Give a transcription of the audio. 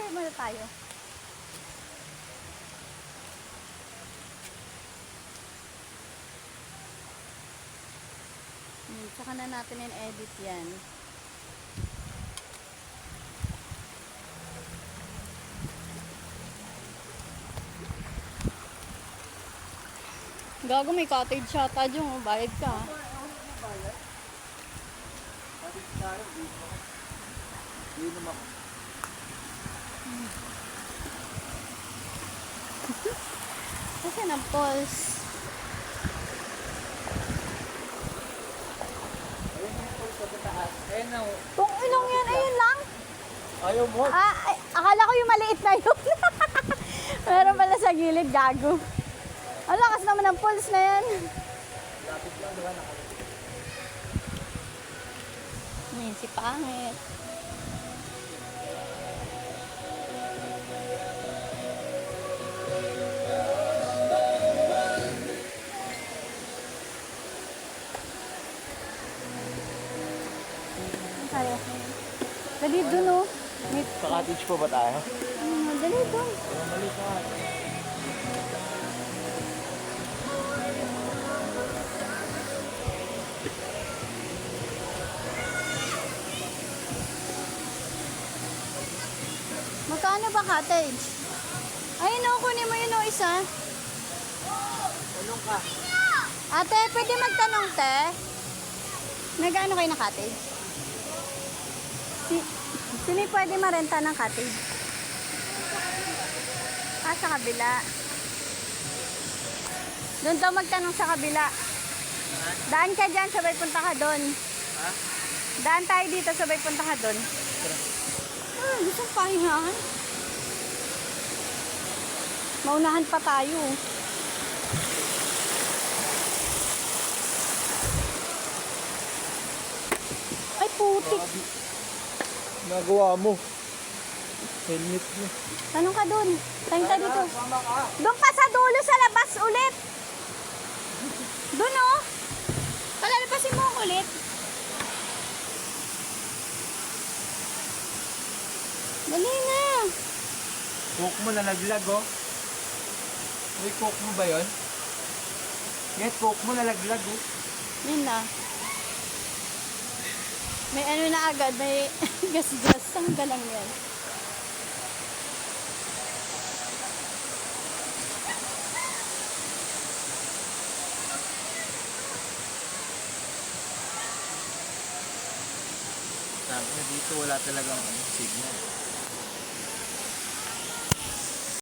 Maghiwalay muna tayo. Saka na natin in-edit yan. Gago, may cottage yata dyan. Oh. Bayad ka. Kasi ng pulse. Kung inong yan, ayun lang. Ayaw mo? Akala ko yung maliit na yun. Meron pala sa gilid, gago. Ang lakas naman ng pulse na yan. Lapit lang, diba? Ngayon, si pangit. Tayo. Dali dun, oh. Sa cottage po ba tayo? Dali dun. Mali ka. Magkano ba cottage? Ayun, oh, kunin mo yun, oh, isa. Tanong ka. Ate, pwede magtanong, te? Nag-ano kayo na cottage? Sino pwede marenta ng cottage? Sa kabila. Doon daw magtanong sa kabila. Daan ka dyan, sabay punta ka doon. Ha? Daan tayo dito, sabay punta ka doon. Gusto pahingahan. Maunahan pa tayo. Ay, putik. Nagawa mo. Helmet mo. Tanong ka doon. Tanong tayo dito. Sama ka. Doon pa sa dulo sa labas ulit. Doon, oh. Palalapasin mo ulit. Dali na. Coke mo nalaglag, oh. Uy, coke mo ba yun? Yes, coke mo nalaglag, oh. Yun na. May ano na agad. May gas-gas. Ang galang yan. Sabi na dito, wala talagang signal.